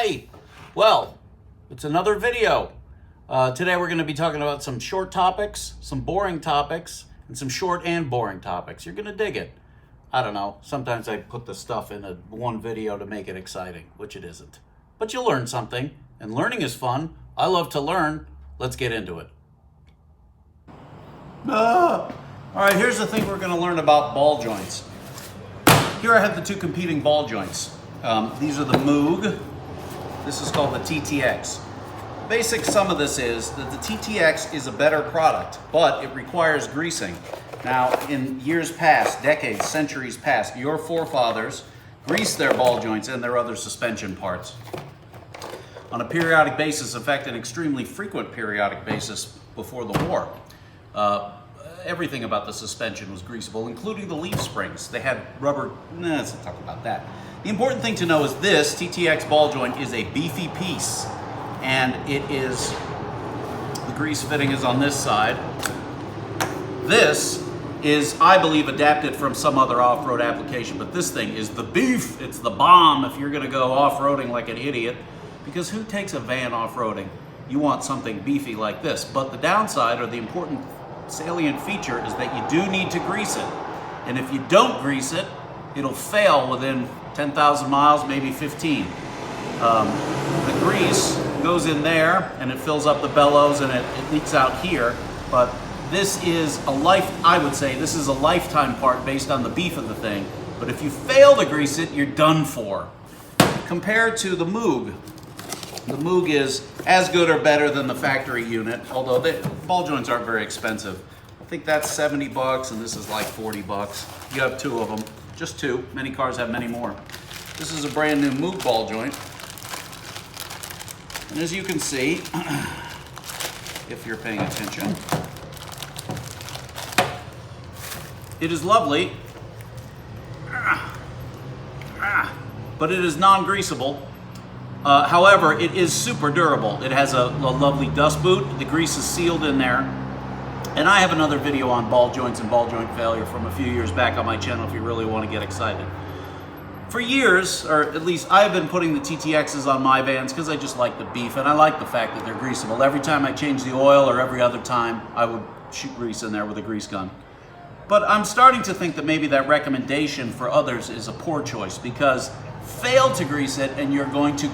Hi! Well, it's another video. Today we're going to be talking about some short topics, some boring topics, and some short and boring topics. You're going to dig it. I don't know. Sometimes I put the stuff in one video to make it exciting, which it isn't. But you'll learn something, and learning is fun. I love to learn. Let's get into it. All right, here's the thing we're going to learn about ball joints. Here I have the two competing ball joints. These are the Moog. This is called the TTX. Basic sum of this is that the TTX is a better product, but it requires greasing. Now, in years past, decades, centuries past, your forefathers greased their ball joints and their other suspension parts on a periodic basis, in fact, an extremely frequent periodic basis before the war. Everything about the suspension was greasable, including the leaf springs. They had rubber, let's not talk about that. The important thing to know is this TTX ball joint is a beefy piece, and it is, the grease fitting is on this side. This is, I believe, adapted from some other off-road application, but this thing is the beef. It's the bomb if you're gonna go off-roading like an idiot, because who takes a van off-roading? You want something beefy like this, but the downside, or the important salient feature, is that you do need to grease it. And if you don't grease it, it'll fail within 10,000 miles, maybe 15. The grease goes in there and it fills up the bellows and it leaks out here. But this is I would say this is a lifetime part based on the beef of the thing. But if you fail to grease it, you're done for. Compared to the Moog is as good or better than the factory unit, although the ball joints aren't very expensive. I think that's 70 bucks and this is like 40 bucks. You have two of them, just two. Many cars have many more. This is a brand new Moog ball joint. And as you can see, if you're paying attention, it is lovely, but it is non-greasable. However, it is super durable. It has a lovely dust boot. The grease is sealed in there. And I have another video on ball joints and ball joint failure from a few years back on my channel if you really want to get excited. For years, or at least I've been putting the TTXs on my vans because I just like the beef and I like the fact that they're greasable. Every time I change the oil or every other time, I would shoot grease in there with a grease gun. But I'm starting to think that maybe that recommendation for others is a poor choice, because fail to grease it and you're going to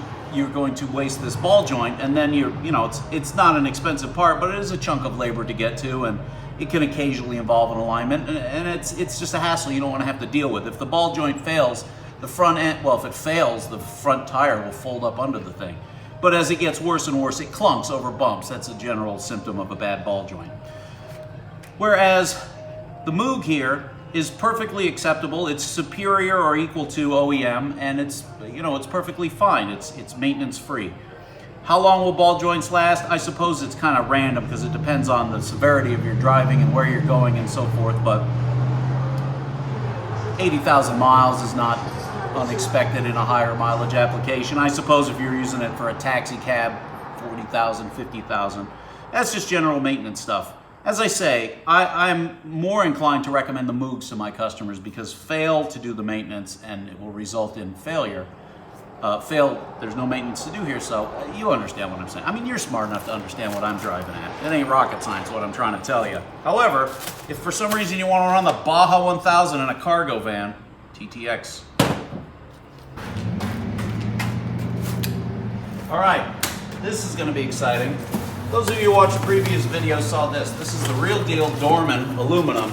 waste this ball joint, and then it's not an expensive part, but it is a chunk of labor to get to, and it can occasionally involve an alignment, and it's just a hassle you don't want to have to deal with. If the ball joint fails, the front end, well, if it fails, the front tire will fold up under the thing. But as it gets worse and worse, it clunks over bumps. That's a general symptom of a bad ball joint. Whereas the Moog here is perfectly acceptable. It's superior or equal to OEM, and it's perfectly fine. It's maintenance free. How long will ball joints last? I suppose it's kind of random because it depends on the severity of your driving and where you're going and so forth, but 80,000 miles is not unexpected in a higher mileage application. I suppose if you're using it for a taxi cab, 40,000, 50,000. That's just general maintenance stuff. As I say, I'm more inclined to recommend the Moogs to my customers because fail to do the maintenance and it will result in failure. There's no maintenance to do here, so you understand what I'm saying. I mean, you're smart enough to understand what I'm driving at. It ain't rocket science what I'm trying to tell you. However, if for some reason you want to run the Baja 1000 in a cargo van, TTX. All right, this is going to be exciting. Those of you who watched the previous video saw this. This is the real deal Dorman aluminum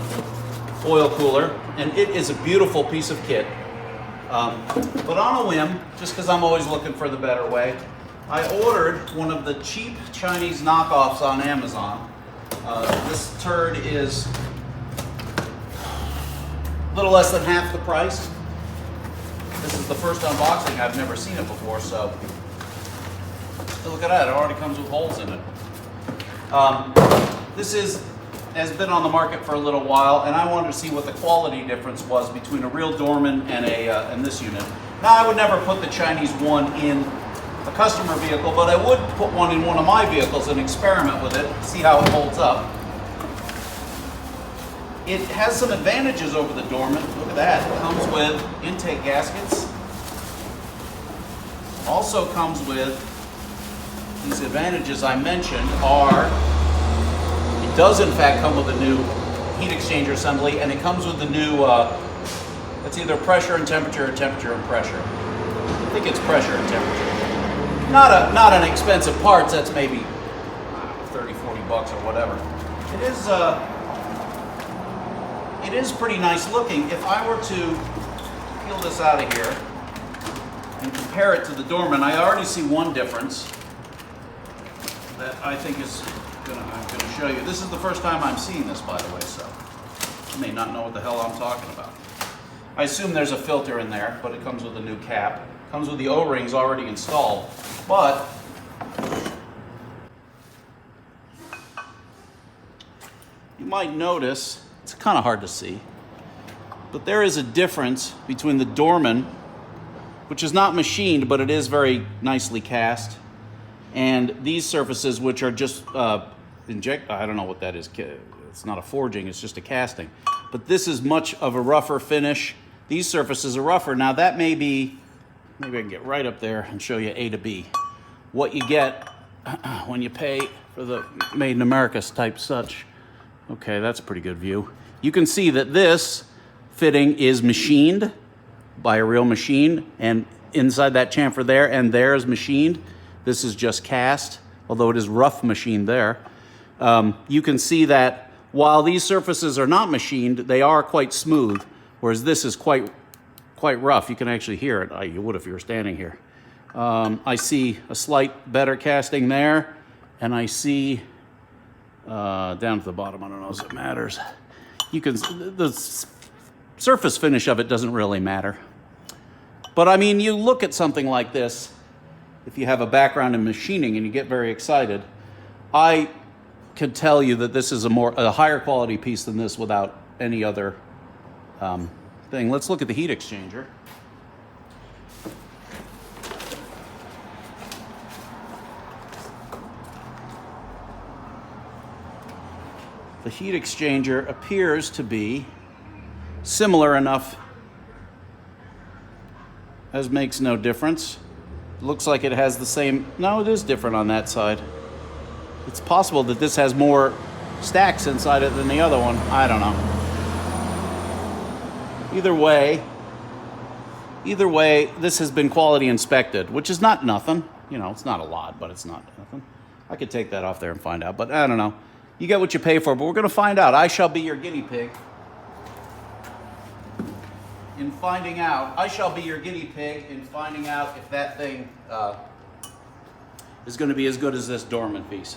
oil cooler, and it is a beautiful piece of kit. But on a whim, just because I'm always looking for the better way, I ordered one of the cheap Chinese knockoffs on Amazon. This turd is a little less than half the price. This is the first unboxing. I've never seen it before, so look at that. It already comes with holes in it. This has been on the market for a little while, and I wanted to see what the quality difference was between a real Dorman and this unit. Now, I would never put the Chinese one in a customer vehicle, but I would put one in one of my vehicles and experiment with it, see how it holds up. It has some advantages over the Dorman. Look at that. It comes with intake gaskets. Also comes with these advantages I mentioned are, it does in fact come with a new heat exchanger assembly, and it comes with the new, it's either pressure and temperature or temperature and pressure. I think it's pressure and temperature. Not an expensive parts, that's maybe 30, 40 bucks or whatever. It is pretty nice looking. If I were to peel this out of here and compare it to the Dorman, I already see one difference that I think is I'm going to show you. This is the first time I'm seeing this, by the way, so you may not know what the hell I'm talking about. I assume there's a filter in there, but it comes with a new cap. It comes with the O-rings already installed, but you might notice, it's kind of hard to see, but there is a difference between the Dorman, which is not machined, but it is very nicely cast, and these surfaces, which are just I don't know what that is. It's not a forging, it's just a casting. But this is much of a rougher finish. These surfaces are rougher. Now that may be, maybe I can get right up there and show you A to B. What you get when you pay for the Made in America type such. Okay, that's a pretty good view. You can see that this fitting is machined by a real machine, and inside that chamfer there and there is machined. This is just cast, although it is rough machined there. You can see that while these surfaces are not machined, they are quite smooth, whereas this is quite rough. You can actually hear it. You would if you were standing here. I see a slight better casting there, and I see down to the bottom, I don't know if it matters. You can, the surface finish of it doesn't really matter. But I mean, you look at something like this, if you have a background in machining and you get very excited, I could tell you that this is a higher quality piece than this without any other thing. Let's look at the heat exchanger. The heat exchanger appears to be similar enough as makes no difference. Looks like it has the same, no, it is different on that side. It's possible that this has more stacks inside it than the other one. I don't know. Either way, this has been quality inspected, which is not nothing. You know, it's not a lot, but it's not nothing. I could take that off there and find out, but I don't know. You get what you pay for, but we're going to find out. I shall be your guinea pig in finding out. I shall be your guinea pig in finding out if that thing is going to be as good as this Dorman piece.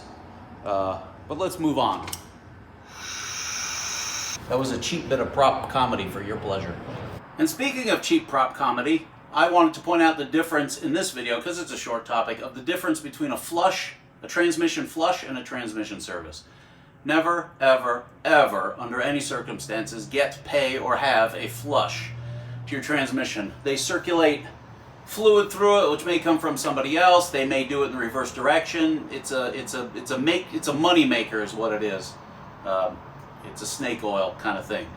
But let's move on. That was a cheap bit of prop comedy for your pleasure. And speaking of cheap prop comedy, I wanted to point out the difference in this video, because it's a short topic, of the difference between a transmission flush and a transmission service. Never, ever, ever, under any circumstances, get, pay, or have a flush to your transmission. They circulate fluid through it, which may come from somebody else. They may do it in the reverse direction. It's a money maker, is what it is. It's a snake oil kind of thing.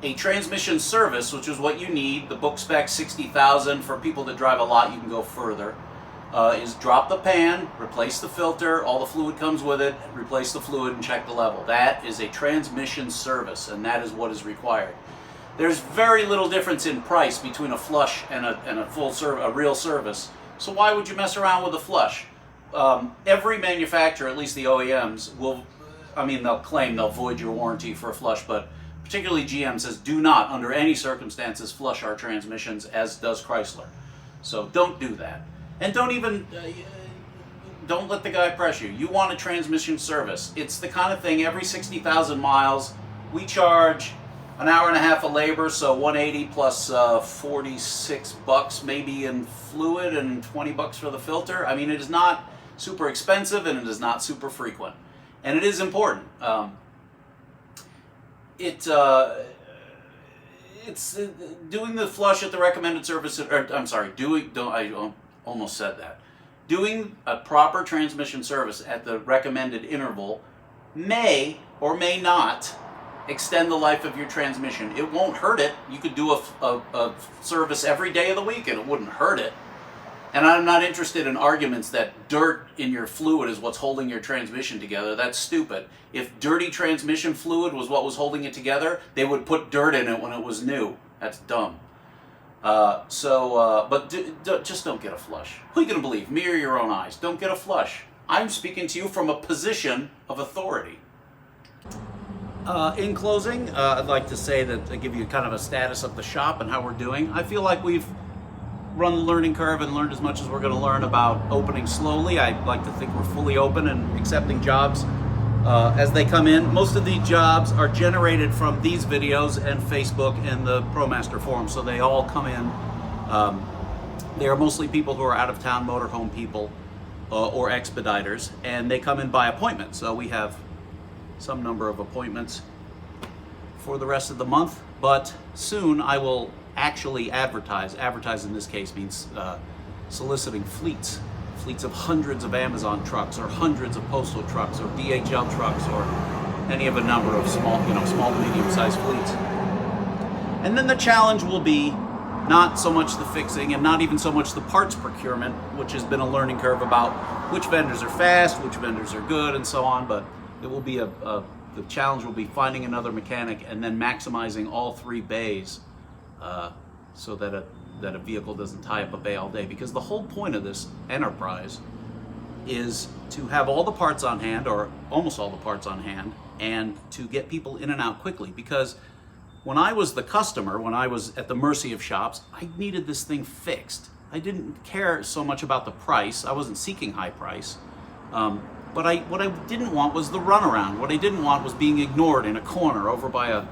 A transmission service, which is what you need, the book spec 60,000 for people that drive a lot. You can go further. Is drop the pan, replace the filter, all the fluid comes with it, replace the fluid and check the level. That is a transmission service, and that is what is required. There's very little difference in price between a flush and a real service. So why would you mess around with a flush? Every manufacturer, at least the OEMs, they'll claim they'll void your warranty for a flush, but particularly GM says do not, under any circumstances, flush our transmissions, as does Chrysler. So don't do that. And don't let the guy press you. You want a transmission service. It's the kind of thing, every 60,000 miles, we charge an hour and a half of labor, so 180 plus 46 bucks maybe in fluid and 20 bucks for the filter. I mean, it is not super expensive and it is not super frequent. And it is important. It's doing the flush at the recommended service, I almost said that. Doing a proper transmission service at the recommended interval may or may not extend the life of your transmission. It won't hurt it. You could do a service every day of the week and it wouldn't hurt it. And I'm not interested in arguments that dirt in your fluid is what's holding your transmission together. That's stupid. If dirty transmission fluid was what was holding it together, they would put dirt in it when it was new. That's dumb. But just don't get a flush. Who are you going to believe, me or your own eyes? Don't get a flush. I'm speaking to you from a position of authority. In closing, I'd like to say that I give you kind of a status of the shop and how we're doing. I feel like we've run the learning curve and learned as much as we're going to learn about opening slowly. I like to think we're fully open and accepting jobs as they come in. Most of these jobs are generated from these videos and Facebook and the Promaster forum, so they all come in. They are mostly people who are out of town motorhome people or expediters, and they come in by appointment. So we have some number of appointments for the rest of the month, but soon I will actually advertise. Advertise in this case means soliciting fleets of hundreds of Amazon trucks or hundreds of postal trucks or DHL trucks or any of a number of small to medium-sized fleets. And then the challenge will be not so much the fixing and not even so much the parts procurement, which has been a learning curve about which vendors are fast, which vendors are good, and so on, but it will be the challenge will be finding another mechanic and then maximizing all three bays so that a vehicle doesn't tie up a bay all day. Because the whole point of this enterprise is to have all the parts on hand, or almost all the parts on hand, and to get people in and out quickly. Because when I was the customer, when I was at the mercy of shops, I needed this thing fixed. I didn't care so much about the price. I wasn't seeking high price. But what I didn't want was the runaround. What I didn't want was being ignored in a corner over by a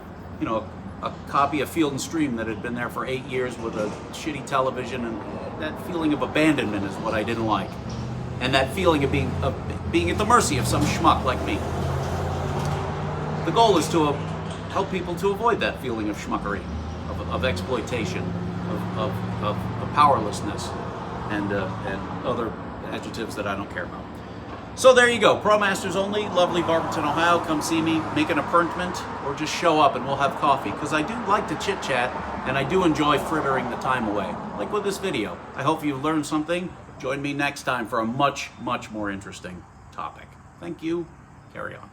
copy of Field and Stream that had been there for 8 years with a shitty television, and that feeling of abandonment is what I didn't like. And that feeling of being at the mercy of some schmuck like me. The goal is to help people to avoid that feeling of schmuckery, of exploitation, of powerlessness, and other adjectives that I don't care about. So there you go, Promasters only, lovely Barberton, Ohio. Come see me, make an appointment, or just show up and we'll have coffee. Because I do like to chit chat, and I do enjoy frittering the time away, like with this video. I hope you've learned something. Join me next time for a much, much more interesting topic. Thank you. Carry on.